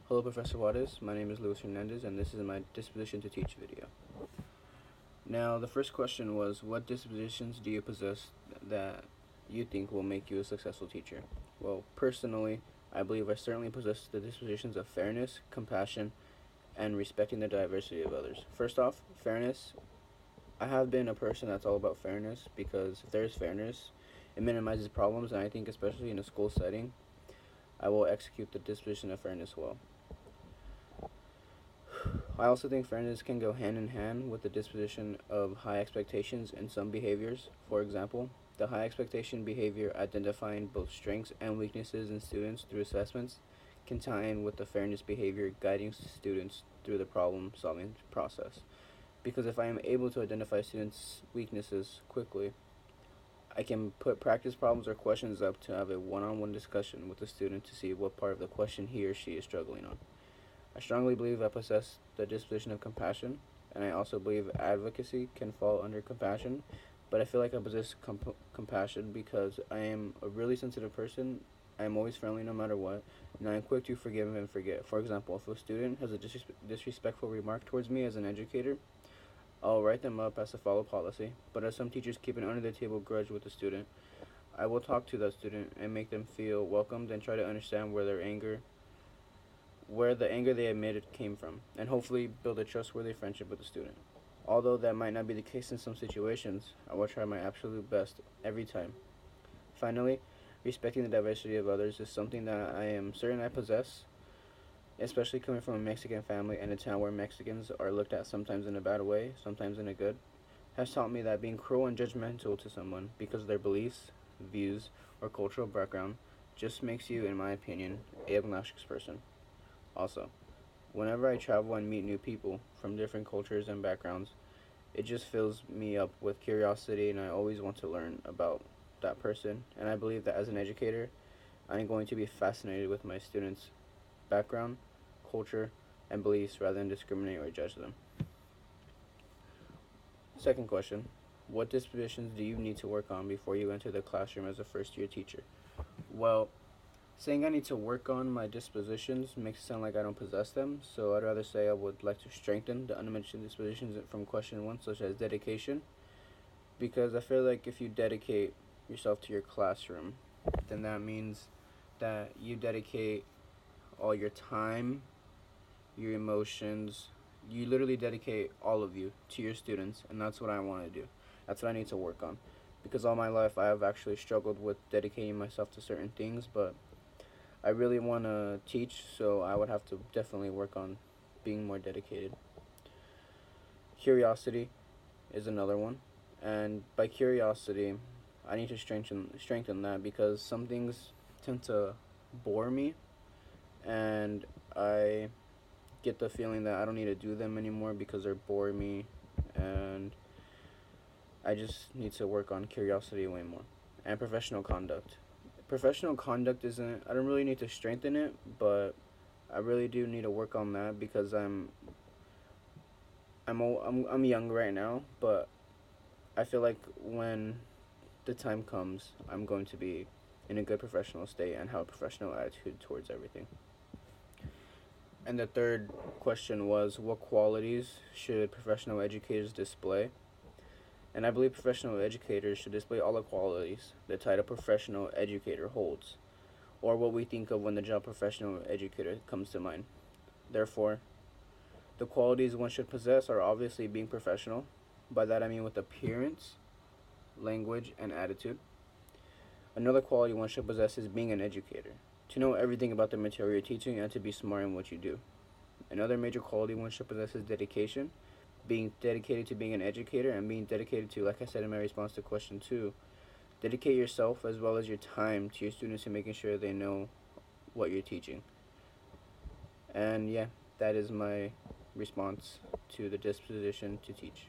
Hello, Professor Juarez. My name is Hernandez, and this is my Disposition to Teach video. Now, the first question was, what dispositions do you possess that you think will make you a successful teacher? Well, personally, I believe I certainly possess the dispositions of fairness, compassion, and respecting the diversity of others. First off, fairness. I have been a person that's all about fairness because if there is fairness, it minimizes problems, and I think especially in a school setting, I will execute the disposition of fairness well. I also think fairness can go hand in hand with the disposition of high expectations in some behaviors. For example, the high expectation behavior identifying both strengths and weaknesses in students through assessments can tie in with the fairness behavior guiding students through the problem solving process. Because if I am able to identify students' weaknesses quickly, I can put practice problems or questions up to have a one-on-one discussion with the student to see what part of the question he or she is struggling on. I strongly believe I possess the disposition of compassion, and I also believe advocacy can fall under compassion, but I feel like I possess compassion because I am a really sensitive person. I am always friendly no matter what, and I am quick to forgive and forget. For example, if a student has a disrespectful remark towards me as an educator, I'll write them up as to follow policy, but as some teachers keep an under-the-table grudge with the student, I will talk to that student and make them feel welcomed and try to understand where the anger they admitted came from, and hopefully build a trustworthy friendship with the student. Although that might not be the case in some situations, I will try my absolute best every time. Finally, respecting the diversity of others is something that I am certain I possess, especially coming from a Mexican family in a town where Mexicans are looked at sometimes in a bad way, sometimes in a good, has taught me that being cruel and judgmental to someone because of their beliefs, views, or cultural background just makes you, in my opinion, a obnoxious person. Also, whenever I travel and meet new people from different cultures and backgrounds, it just fills me up with curiosity, and I always want to learn about that person. And I believe that as an educator, I'm going to be fascinated with my students' background, culture, and beliefs rather than discriminate or judge them. Second question, what dispositions do you need to work on before you enter the classroom as a first-year teacher? Well, saying I need to work on my dispositions makes it sound like I don't possess them, so I'd rather say I would like to strengthen the unmentioned dispositions from question 1, such as dedication, because I feel like if you dedicate yourself to your classroom, then that means that you dedicate all your time, your emotions, you literally dedicate all of you to your students, and that's what I want to do. That's what I need to work on. Because all my life I have actually struggled with dedicating myself to certain things, but I really want to teach, so I would have to definitely work on being more dedicated. Curiosity is another one, and by curiosity, I need to strengthen that because some things tend to bore me, and I get the feeling that I don't need to do them anymore because they're boring me, and I just need to work on curiosity way more. And professional conduct. Professional conduct isn't, I don't really need to strengthen it, but I really do need to work on that because I'm young right now, but I feel like when the time comes, I'm going to be in a good professional state and have a professional attitude towards everything. And the third question was, what qualities should professional educators display? And I believe professional educators should display all the qualities the title professional educator holds, or what we think of when the job professional educator comes to mind. Therefore, the qualities one should possess are obviously being professional. By that I mean with appearance, language, and attitude. Another quality one should possess is being an educator, to know everything about the material you're teaching and to be smart in what you do. Another major quality one should possess is dedication, being dedicated to being an educator and being dedicated to, like I said in my response to question 2, dedicate yourself as well as your time to your students and making sure they know what you're teaching. And yeah, that is my response to the disposition to teach.